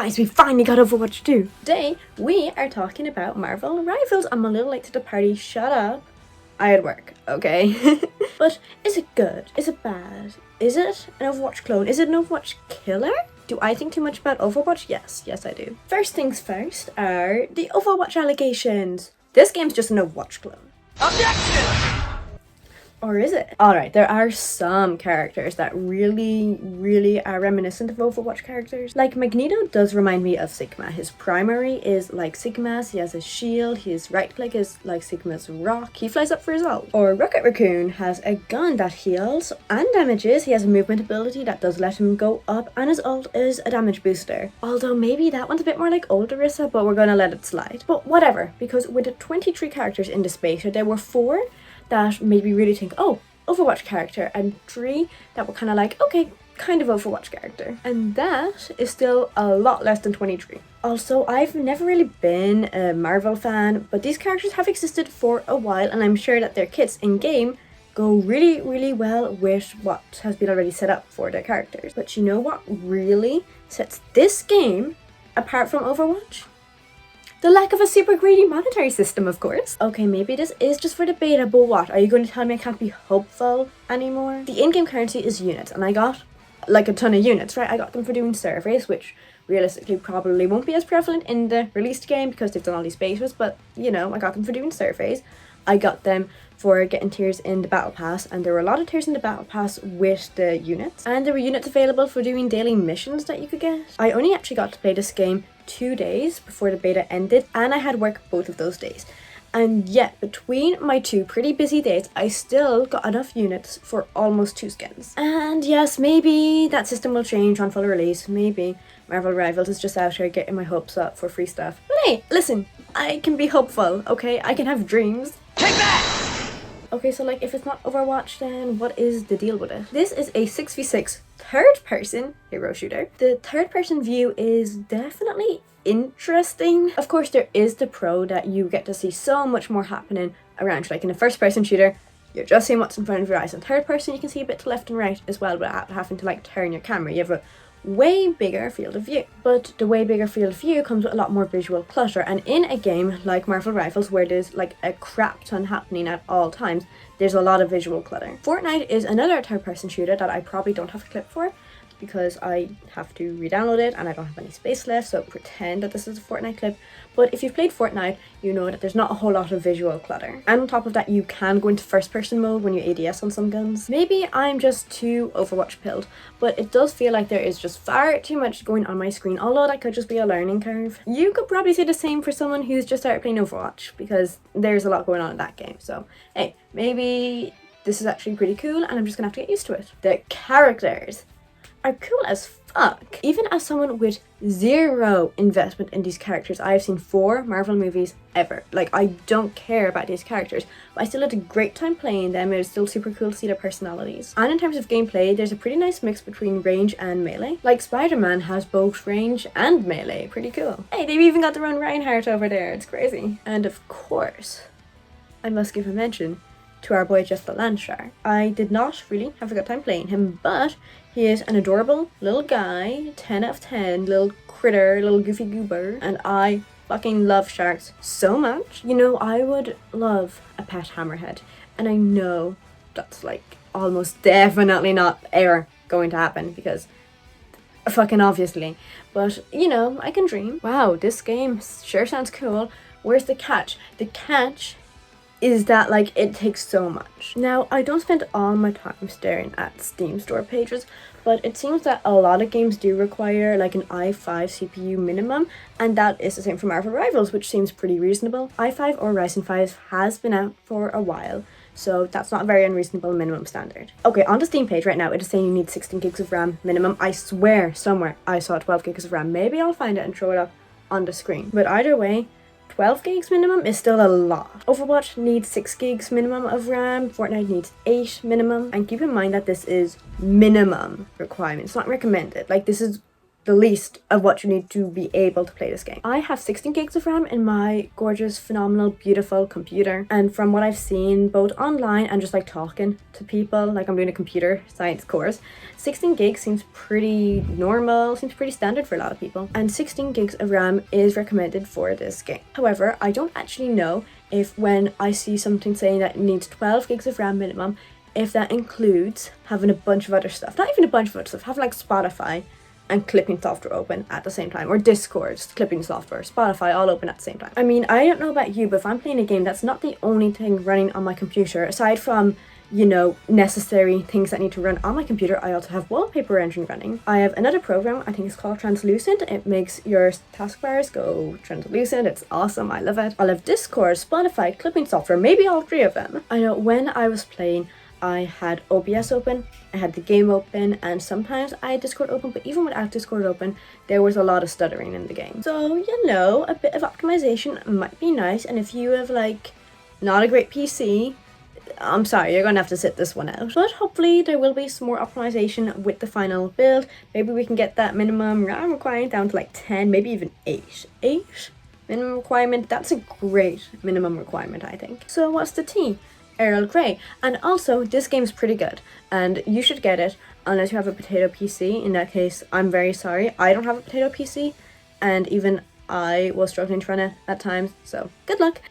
Guys, we finally got Overwatch 2. Today, we are talking about Marvel Rivals. I'm a little late to the party. Shut up. I had work, okay? But is it good? Is it bad? Is it an Overwatch clone? Is it an Overwatch killer? Do I think too much about Overwatch? Yes, I do. First things first are the Overwatch allegations. This game's just an Overwatch clone. Objection! Or is it? Alright, there are some characters that really are reminiscent of Overwatch characters. Like, Magneto does remind me of Sigma. His primary is like Sigma's, he has a shield, his right click is like Sigma's rock, he flies up for his ult. Or Rocket Raccoon has a gun that heals and damages, he has a movement ability that does let him go up, and his ult is a damage booster. Although maybe that one's a bit more like old Orisa, but we're gonna let it slide. But whatever, because with the 23 characters in the space, there were 4 that made me really think, oh, Overwatch character, and 3 that were kind of like, okay, kind of Overwatch character. And that is still a lot less than 23. Also, I've never really been a Marvel fan, but these characters have existed for a while, and I'm sure that their kits in-game go really well with what has been already set up for their characters. But you know what really sets this game apart from Overwatch? The lack of a super greedy monetary system, of course. Okay, maybe this is just for the beta, but what? Are you going to tell me I can't be hopeful anymore? The in-game currency is units, and I got like a ton of units, right? I got them for doing surveys, which realistically probably won't be as prevalent in the released game because they've done all these betas, but you know, I got them for doing surveys. I got them for getting tiers in the battle pass, and there were a lot of tiers in the battle pass with the units, and there were units available for doing daily missions that you could get. I only actually got to play this game 2 days before the beta ended, and I had work both of those days. And yet, between my 2 pretty busy days, I still got enough units for almost 2 skins. And yes, maybe that system will change on full release. Maybe Marvel Rivals is just out here getting my hopes up for free stuff. But hey, listen, I can be hopeful, okay? I can have dreams. Take that! Okay, so like, if it's not Overwatch, then what is the deal with it? This is a 6v6 third-person hero shooter. The third-person view is definitely interesting. Of course, there is the pro that you get to see so much more happening around. Like in a first-person shooter, you're just seeing what's in front of your eyes. In third-person, you can see a bit to left and right as well without having to like turn your camera. You have a way bigger field of view, but the way bigger field of view comes with a lot more visual clutter, and in a game like Marvel Rivals where there's like a crap ton happening at all times, there's a lot of visual clutter. Fortnite is another third-person shooter that I probably don't have a clip for because I have to re-download it and I don't have any space left, so pretend that this is a Fortnite clip. But if you've played Fortnite, you know that there's not a whole lot of visual clutter. And on top of that, you can go into first-person mode when you ADS on some guns. Maybe I'm just too Overwatch pilled, but it does feel like there is just far too much going on my screen, although that could just be a learning curve. You could probably say the same for someone who's just started playing Overwatch, because there's a lot going on in that game. So, hey, maybe this is actually pretty cool and I'm just gonna have to get used to it. The characters are cool as fuck. Even as someone with 0 investment in these characters, I have seen 4 Marvel movies ever. Like, I don't care about these characters, but I still had a great time playing them. It was still super cool to see their personalities. And in terms of gameplay, there's a pretty nice mix between range and melee. Like, Spider-Man has both range and melee. Pretty cool. Hey, they've even got their own Reinhardt over there. It's crazy. And of course, I must give a mention to our boy Jeff the Landstar. I did not really have a good time playing him, but he is an adorable little guy, 10 out of 10, little critter, little goofy goober, and I fucking love sharks so much. You know, I would love a pet hammerhead, and I know that's like almost definitely not ever going to happen because fucking obviously, but you know, I can dream. Wow, this game sure sounds cool. Where's the catch? The catch is that like it takes so much. Now, I don't spend all my time staring at Steam store pages, but it seems that a lot of games do require like an i5 CPU minimum, and that is the same for Marvel Rivals, which seems pretty reasonable. i5 or Ryzen 5 has been out for a while, so that's not a very unreasonable minimum standard. Okay, on the Steam page right now, it is saying you need 16 gigs of RAM minimum. I swear somewhere I saw 12 gigs of RAM. Maybe I'll find it and throw it up on the screen. But either way, 12 gigs minimum is still a lot. Overwatch needs 6 gigs minimum of RAM, Fortnite needs 8 minimum, and keep in mind that this is minimum requirement, it's not recommended. Like, this is the least of what you need to be able to play this game. I have 16 gigs of RAM in my gorgeous, phenomenal, beautiful computer, and from what I've seen both online and just like talking to people, like I'm doing a computer science course, 16 gigs seems pretty normal, seems pretty standard for a lot of people, and 16 gigs of RAM is recommended for this game. However, I don't actually know if when I see something saying that it needs 12 gigs of RAM minimum, if that includes having a bunch of other stuff. Not even a bunch of other stuff, having like Spotify and clipping software open at the same time, or Discord, clipping software, Spotify, all open at the same time. I mean, I don't know about you, but if I'm playing a game, that's not the only thing running on my computer. Aside from, you know, necessary things that need to run on my computer, I also have Wallpaper Engine running. I have another program, I think it's called Translucent. It makes your taskbars go translucent. It's awesome, I love it. I'll have Discord, Spotify, clipping software, maybe all three of them. I know when I was playing, I had OBS open, I had the game open, and sometimes I had Discord open, but even without Discord open, there was a lot of stuttering in the game. So, you know, a bit of optimization might be nice, and if you have, like, not a great PC, I'm sorry, you're gonna have to sit this one out. But hopefully there will be some more optimization with the final build. Maybe we can get that minimum RAM requirement down to like 10, maybe even 8. 8? Minimum requirement? That's a great minimum requirement, I think. So what's the T? Earl Grey. And also, this game's pretty good, and you should get it unless you have a potato PC. In that case, I'm very sorry, I don't have a potato PC, and even I was struggling to run it at times, so good luck.